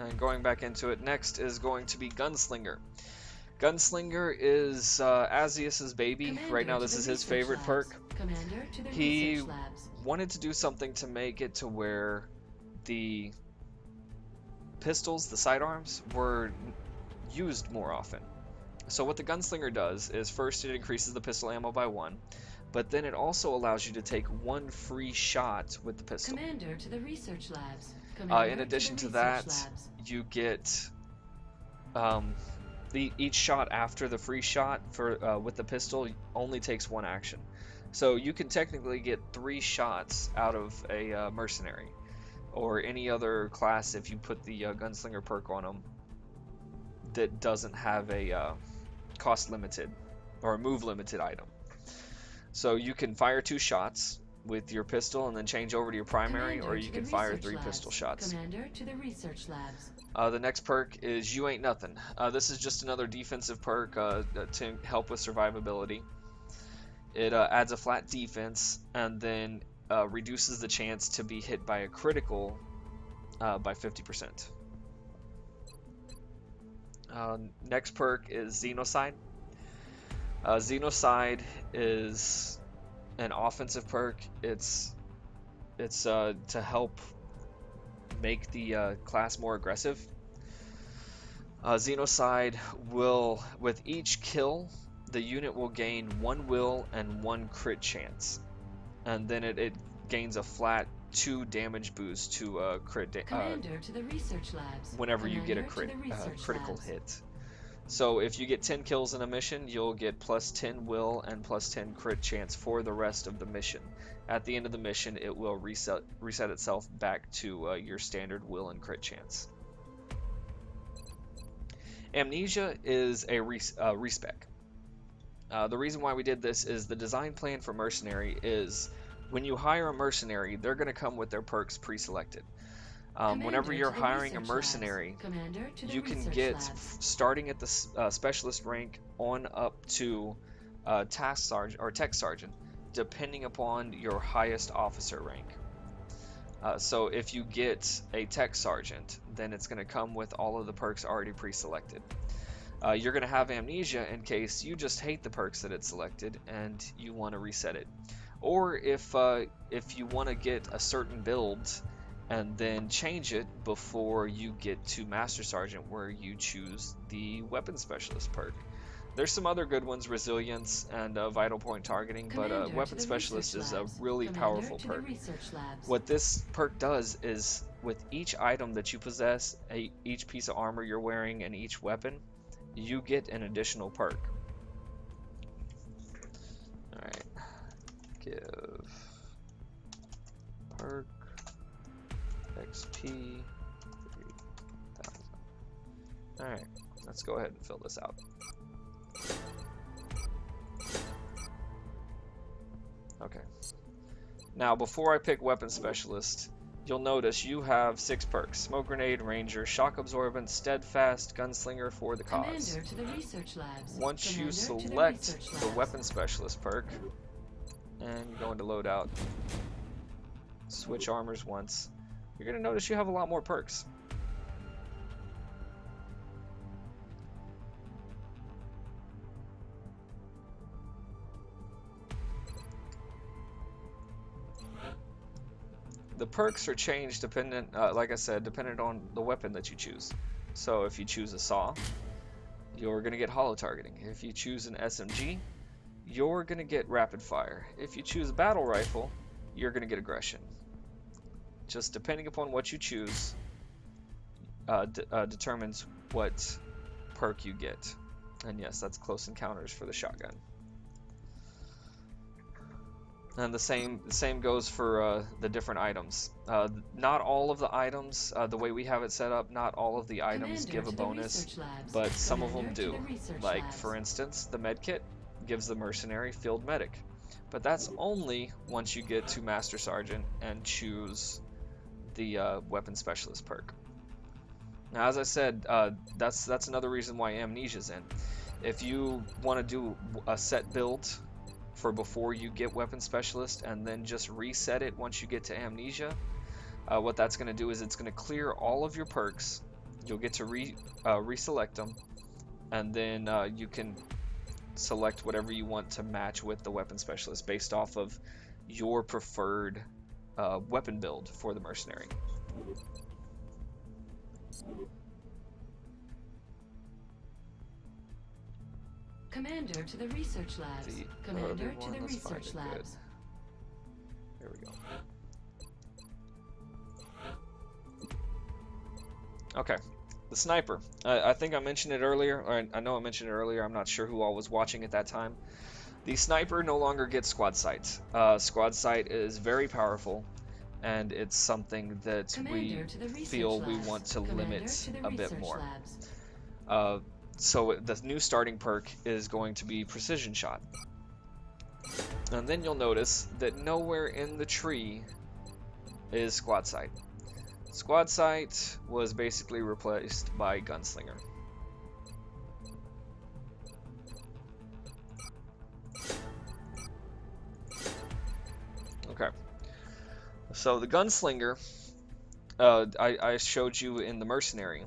And going back into it, next is going to be Gunslinger. Gunslinger is Azius's baby. Commander Right now to this the is his research favorite labs. perk. Commander to the He research labs. wanted to do something to make it to where the pistols, the sidearms, were used more often. So what the Gunslinger does is first it increases the pistol ammo by 1, but then it also allows you to take 1 free shot with the pistol. Commander to the research labs. Commander In addition to to the that, research labs. you get each shot after the free shot for with the pistol only takes 1 action. So you can technically get 3 shots out of a Mercenary or any other class if you put the Gunslinger perk on them that doesn't have a cost limited or a move limited item. So you can fire 2 shots with your pistol and then change over to your primary, Commander or you to can the fire research 3 labs. pistol shots. Commander to the research labs. The next perk is You Ain't Nothing. This is just another defensive perk to help with survivability. It adds a flat defense and then reduces the chance to be hit by a critical by 50%. Next perk is Xenocide. Xenocide is an offensive perk. It's to help make the class more aggressive. Xenocide will, with each kill, the unit will gain 1 will and 1 crit chance, and then it gains a flat 2 damage boost to crit Commander to the research labs. whenever you get a Commander to the research critical labs. hit. So if you get 10 kills in a mission, you'll get plus 10 will and plus 10 crit chance for the rest of the mission. At the end of the mission, it will reset itself back to your standard will and crit chance. Amnesia is a respec. The reason why we did this is the design plan for Mercenary is when you hire a Mercenary, they're going to come with their perks pre-selected. Whenever you're hiring a Mercenary, you can get, starting at the Specialist rank on up to Task Sergeant or Tech Sergeant, depending upon your highest officer rank. So if you get a Tech Sergeant, then it's going to come with all of the perks already pre-selected. You're going to have Amnesia in case you just hate the perks that it's selected and you want to reset it. Or if you want to get a certain build and then change it before you get to Master Sergeant, where you choose the Weapon Specialist perk. There's some other good ones, Resilience and Vital Point Targeting, but Weapon Specialist is a really powerful perk. What this perk does is, with each item that you possess, each piece of armor you're wearing, and each weapon, you get an additional perk. Alright, give perk XP 3000. Alright, let's go ahead and fill this out. Okay. Now, before I pick Weapon Specialist, you'll notice you have 6 perks: Smoke Grenade, Ranger, Shock Absorbent, Steadfast, Gunslinger for the cause. To the research labs. Once you Commander select the the Weapon Specialist perk, and you go into loadout, switch armors once, you're going to notice you have a lot more perks. The perks are changed dependent, like I said, dependent on the weapon that you choose. So if you choose a saw, you're going to get hollow targeting. If you choose an SMG, you're going to get rapid fire. If you choose a battle rifle, you're going to get aggression. Just depending upon what you choose determines what perk you get. And yes, that's close encounters for the shotgun. And the same goes for the different items. Not all of the items, the way we have it set up, not all of the items give a bonus, but some of them do. Like, for instance, the medkit gives the Mercenary Field Medic. But that's only once you get to Master Sergeant and choose the Weapon Specialist perk. Now, as I said, that's another reason why Amnesia's in. If you want to do a set build for before you get Weapon Specialist and then just reset it once you get to Amnesia, what that's going to do is it's going to clear all of your perks you'll get to reselect them, and then you can select whatever you want to match with the weapon specialist based off of your preferred weapon build for the mercenary. Commander to the research labs. Commander to the research labs. There we go. Okay, the sniper. I think I mentioned it earlier, or I know I mentioned it earlier. I'm not sure who all was watching at that time. The sniper no longer gets squad sight. Squad sight is very powerful, and it's something that we feel we want to limit a bit more. So the new starting perk is going to be precision shot. And then you'll notice that nowhere in the tree is squad sight. Squad sight was basically replaced by gunslinger. Okay. So the gunslinger, I showed you in the mercenary.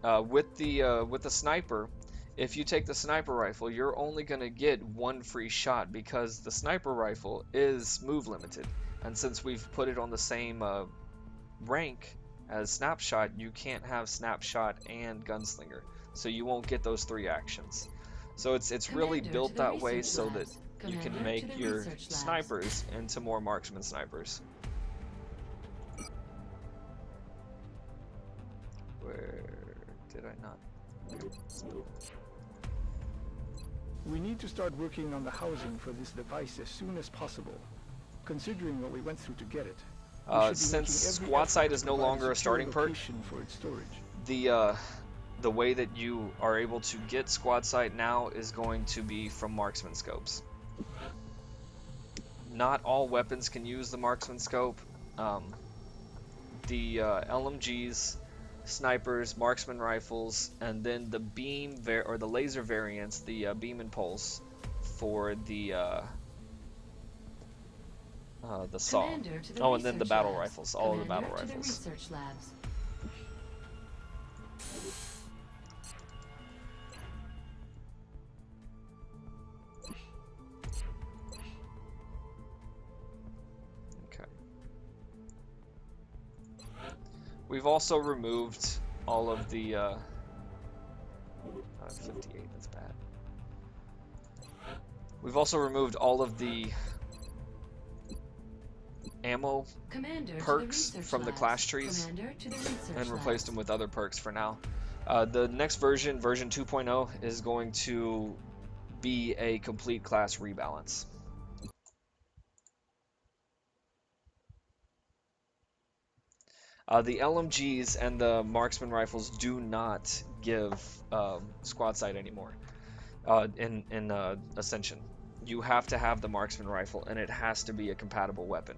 With the sniper, if you take the sniper rifle, you're only gonna get one free shot because the sniper rifle is move limited, and since we've put it on the same rank as snapshot, you can't have snapshot and gunslinger, so you won't get those 3 actions. So it's really built that way so that you can make your snipers into more marksman snipers. Where did I not? We need to start working on the housing for this device as soon as possible, considering what we went through to get it. Since squad sight is no longer a starting perk, for its storage. The way that you are able to get squad sight now is going to be from marksman scopes. Not all weapons can use the marksman scope. The LMGs, snipers, marksman rifles, and then the beam or the laser variants, the beam and pulse for the saw. Oh, and then the battle rifles, all of the battle rifles. Okay. We've also removed all of the 58, that's bad. We've also removed all of the ammo perks from the class trees and replaced them with other perks for now. The next version, version 2.0, is going to be a complete class rebalance. The LMGs and the marksman rifles do not give squad sight anymore in Ascension. You have to have the marksman rifle, and it has to be a compatible weapon.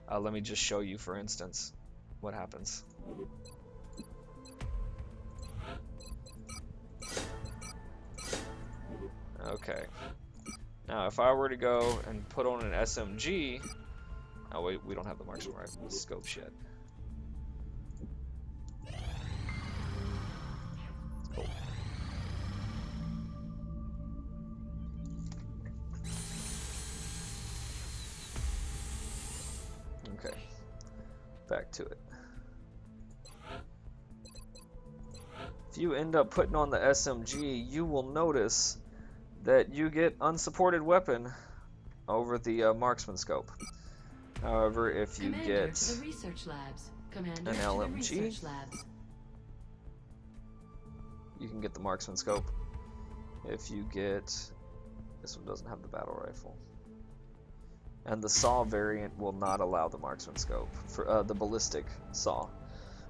Let me just show you, for instance, what happens. Okay. Now, if I were to go and put on an SMG... Oh, wait, we don't have the marksman rifle scopes yet. Cool. Okay, back to it. If you end up putting on the SMG, you will notice that you get unsupported weapon over the marksman scope. However, if you get an LMG, you can get the marksman scope. If you get... This one doesn't have the battle rifle. And the saw variant will not allow the marksman scope for the ballistic saw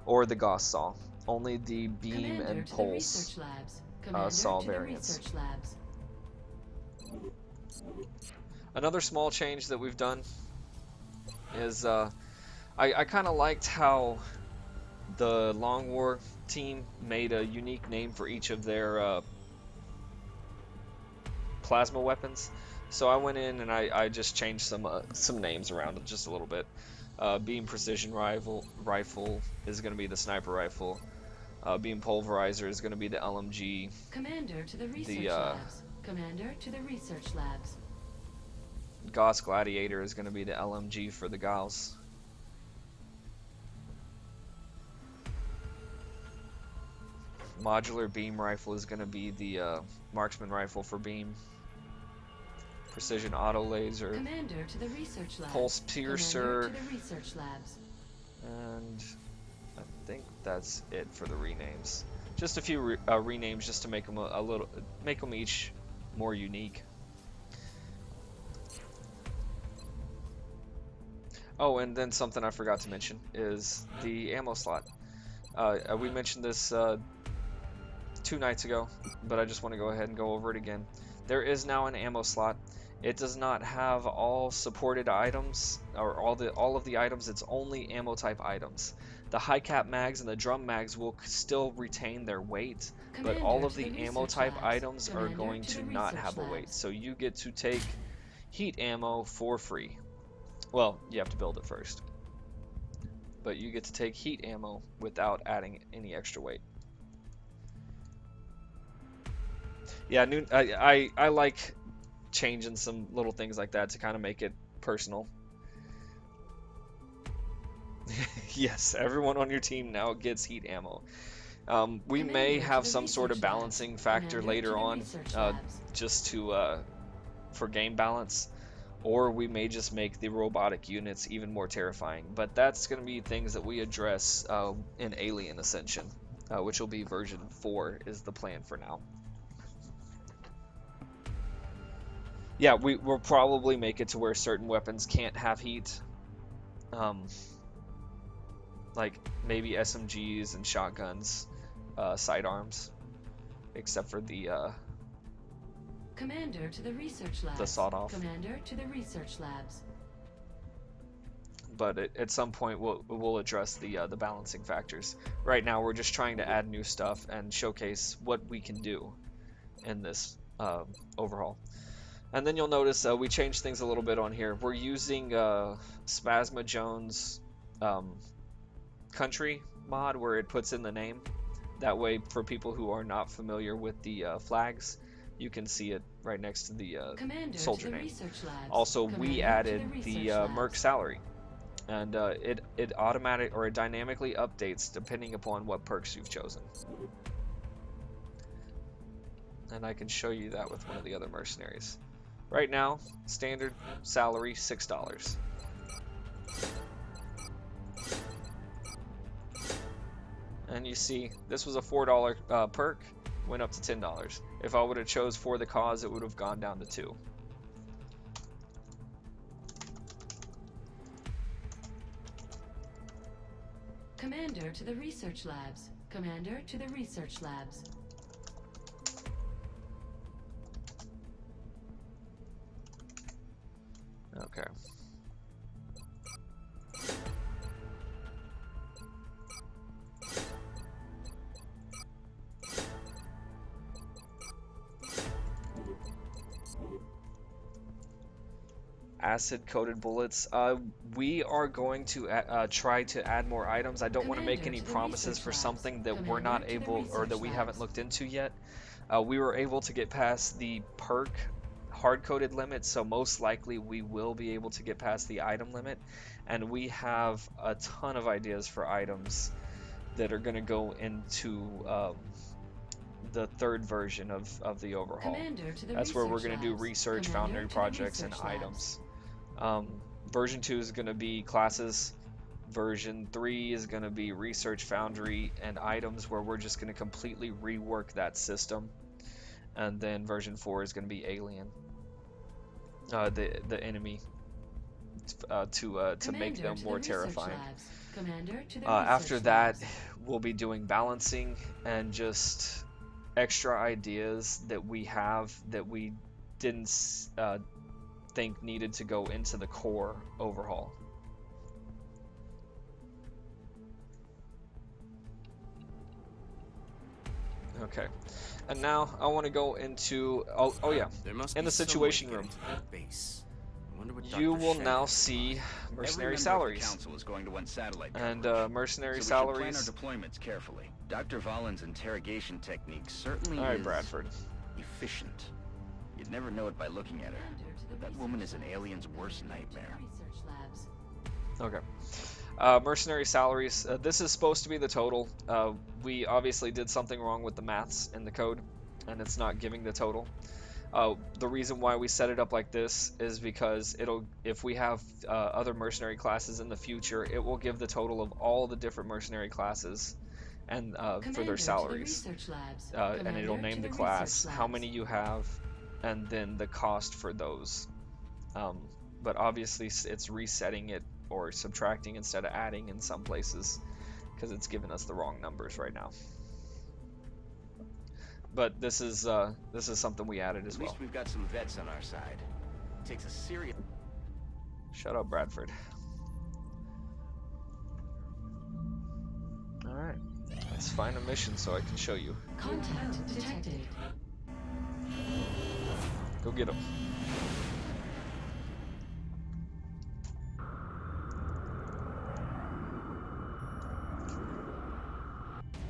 or the Gauss saw. Only the beam and pulse saw variants. Another small change that we've done is I kind of liked how the Long War team made a unique name for each of their plasma weapons. So I went in and I just changed some names around just a little bit. Beam precision rifle is going to be the sniper rifle. Beam Pulverizer is going to be the LMG. Commander to the research labs. Commander to the research labs. Gauss Gladiator is going to be the LMG for the Gauss. Modular Beam Rifle is going to be the Marksman Rifle for Beam. Precision Auto Laser. Commander to the research labs. Pulse Piercer. Commander to the research labs. And I think that's it for the renames. Just a few renames just to make them make them each more unique. Oh, and then something I forgot to mention is the ammo slot. We mentioned this 2 nights ago, but I just want to go ahead and go over it again. There is now an ammo slot. It does not have all supported items or all of the items. It's only ammo type items. The high cap mags and the drum mags will still retain their weight, but all of the ammo type items are going to not have a weight. So you get to take heat ammo for free. Well, you have to build it first, but you get to take heat ammo without adding any extra weight. Yeah, I like changing some little things like that to kind of make it personal. Yes, everyone on your team now gets heat ammo. We may have some sort of balancing factor later on, just to for game balance, or we may just make the robotic units even more terrifying. But that's going to be things that we address in Alien Ascension, which will be version 4 is the plan for now. Yeah, we'll probably make it to where certain weapons can't have heat. Like maybe SMGs and shotguns, sidearms, except for the Commander to the research labs. The sawed-off. Commander to the research labs. But at some point we'll address the balancing factors. Right now we're just trying to add new stuff and showcase what we can do in this overhaul. And then you'll notice we changed things a little bit on here. We're using Spasma Jones country mod where it puts in the name. That way, for people who are not familiar with the flags, you can see it right next to the soldier name. Also, we added the Merc salary, and it automatic or it dynamically updates depending upon what perks you've chosen. And I can show you that with one of the other mercenaries. Right now, standard salary $6. And you see, this was a $4 perk, went up to $10. If I would have chose For the Cause, it would have gone down to $2. Commander to the research labs. Commander to the research labs. Okay. Acid-coated bullets. We are going to try to add more items. I don't want to make any promises for something that we're not able or that we haven't looked into yet. We were able to get past the perk hard-coded limit, so most likely we will be able to get past the item limit, and we have a ton of ideas for items that are going to go into the third version of the overhaul. That's where we're going to do research, foundry projects, and items. Version 2 is going to be classes. Version 3 is going to be research, foundry, and items, where we're just going to completely rework that system. And then version 4 is going to be alien, the enemy, to make them more terrifying. After that, we'll be doing balancing and just extra ideas that we have that we didn't think needed to go into the core overhaul. Okay, and now I want to go into oh yeah, in the situation room. You will now see mercenary salaries, and mercenary salaries Dr. Vollin's interrogation technique certainly Alright, is Bradford. efficient. You'd never know it by looking at her. That woman is an alien's worst nightmare. Research labs. Okay. Mercenary salaries. This is supposed to be the total. We obviously did something wrong with the maths in the code, and it's not giving the total. The reason why we set it up like this is because if we have other mercenary classes in the future, it will give the total of all the different mercenary classes and for their salaries. And it'll name the class, how many you have, and then the cost for those. But obviously it's resetting it or subtracting instead of adding in some places because it's giving us the wrong numbers right now. But this is something we added as well. At least we've got some vets on our side. It takes a serious... Shut up, Bradford. Alright, let's find a mission so I can show you. Contact detected. Go get him.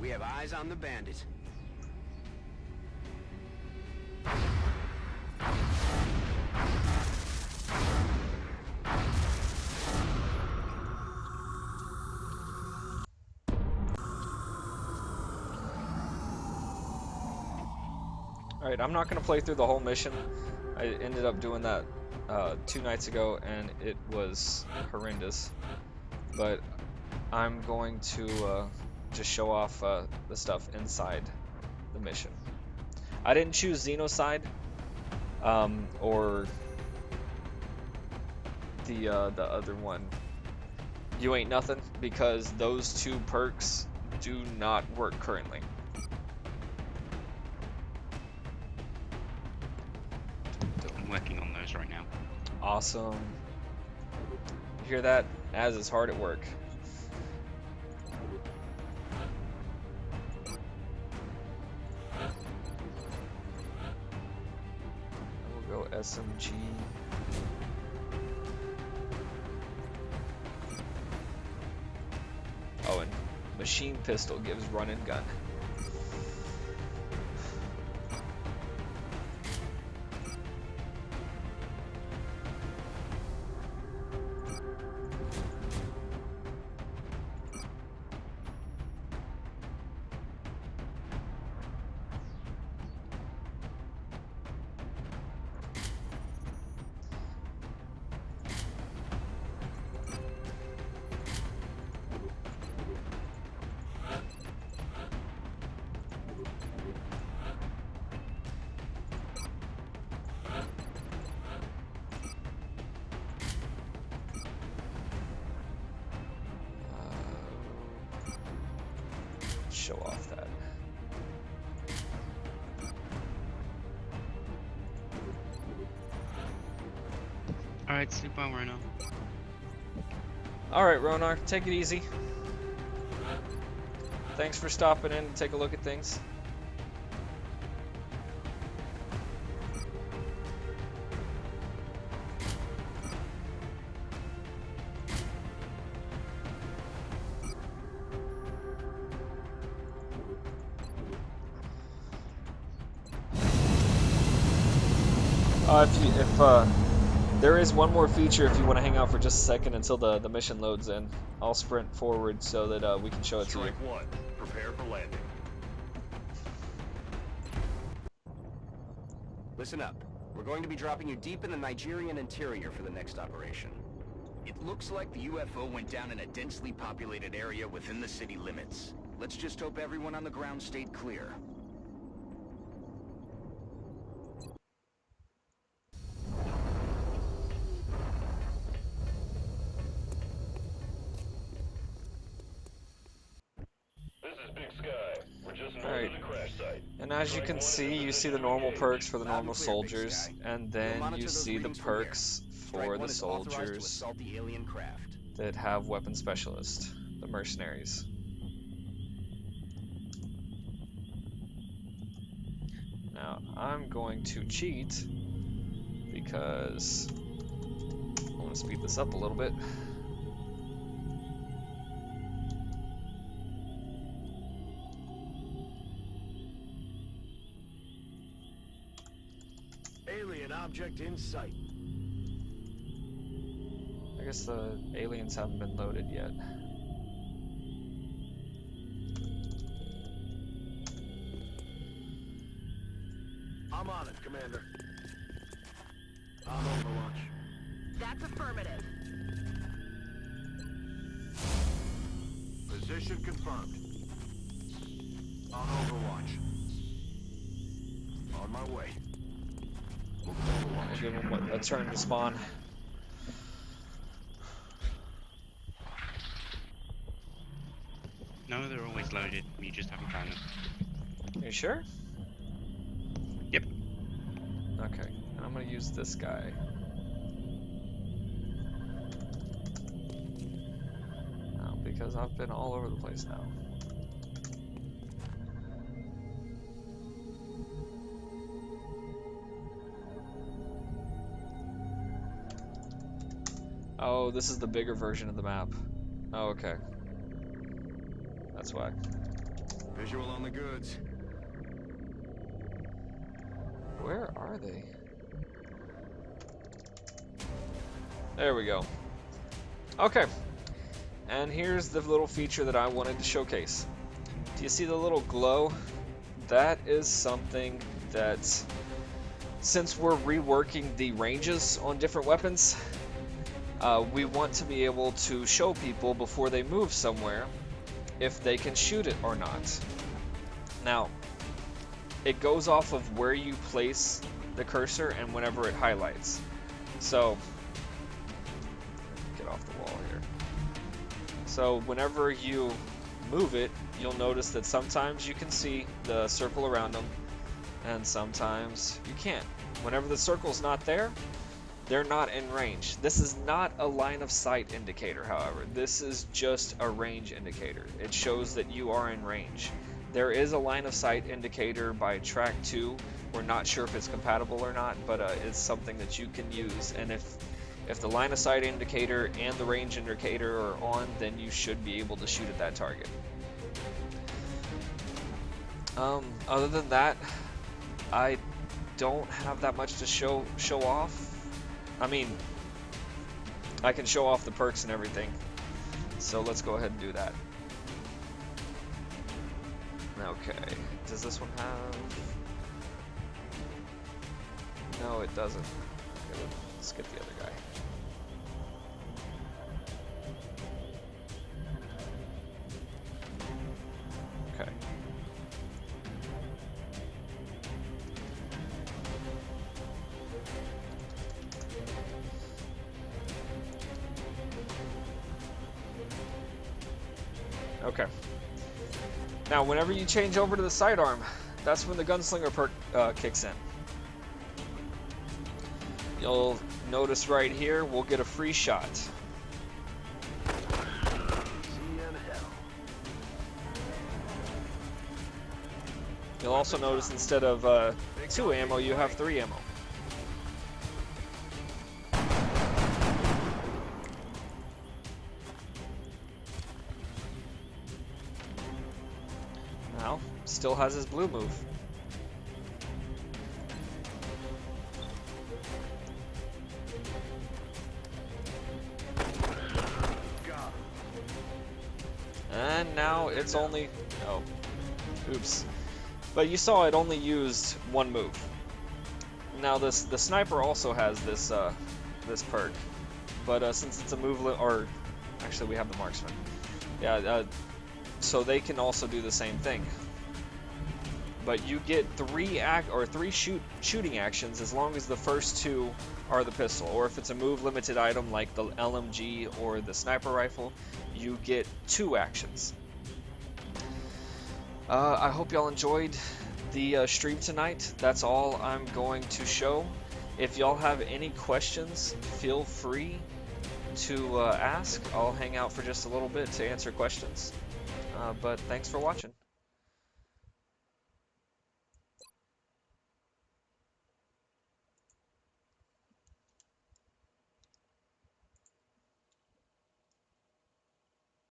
We have eyes on the bandit. Alright, I'm not going to play through the whole mission. I ended up doing that 2 nights ago and it was horrendous. But I'm going to just show off the stuff inside the mission. I didn't choose Xenocide or the other one, You Ain't Nothing, because those 2 perks do not work currently. I'm working on those right now. Awesome. You hear that? Az is hard at work. We'll go SMG. Oh, and machine pistol gives run and gun. Show off that. Alright, sleep well, Rona. Alright, Ronar, take it easy. Thanks for stopping in to take a look at things. There is one more feature if you want to hang out for just a second until the mission loads in. I'll sprint forward so that we can show it to you. Strike 1. Prepare for landing. Listen up. We're going to be dropping you deep in the Nigerian interior for the next operation. It looks like the UFO went down in a densely populated area within the city limits. Let's just hope everyone on the ground stayed clear. Alright, and as you can see, you see the normal perks for the normal soldiers, and then you see the perks for the soldiers that have weapon specialist, the mercenaries. Now, I'm going to cheat because I want to speed this up a little bit. object in sight. I guess the aliens haven't been loaded yet. I'm on it, Commander. On Overwatch. That's affirmative. Position confirmed. On Overwatch. On my way. I'll give them a turn to spawn. No, they're always loaded. You just haven't found them. You sure? Yep. Okay, I'm gonna use this guy. No, because I've been all over the place now. Oh, this is the bigger version of the map. Oh, okay. That's why. Visual on the goods. Where are they? There we go. Okay. And here's the little feature that I wanted to showcase. Do you see the little glow? That is something that, since we're reworking the ranges on different weapons, we want to be able to show people before they move somewhere if they can shoot it or not. Now, it goes off of where you place the cursor and whenever it highlights. So, get off the wall here. So whenever you move it, you'll notice that sometimes you can see the circle around them, and sometimes you can't. Whenever the circle's not there, they're not in range. This is not a line of sight indicator, however. This is just a range indicator. It shows that you are in range. There is a line of sight indicator by track 2. We're not sure if it's compatible or not, but it's something that you can use. And if the line of sight indicator and the range indicator are on, then you should be able to shoot at that target. Other than that, I don't have that much to show off. I mean, I can show off the perks and everything, so let's go ahead and do that. Okay, does this one have... No, it doesn't. Okay, let's get the other guy. Okay. Okay. Now, whenever you change over to the sidearm, that's when the gunslinger perk kicks in. You'll notice right here, we'll get a free shot. You'll also notice instead of 2 ammo, you have 3 ammo. Now, still has his blue move. And now it's only... Oh. Oops. But you saw it only used 1 move. Now the sniper also has this this perk. But since it's a move... Or... Actually, we have the marksman. Yeah, so they can also do the same thing. But you get 3 shooting actions as long as the first 2 are the pistol. Or if it's a move limited item like the LMG or the sniper rifle, you get 2 actions. I hope y'all enjoyed the stream tonight. That's all I'm going to show. If y'all have any questions, feel free to ask. I'll hang out for just a little bit to answer questions. But thanks for watching.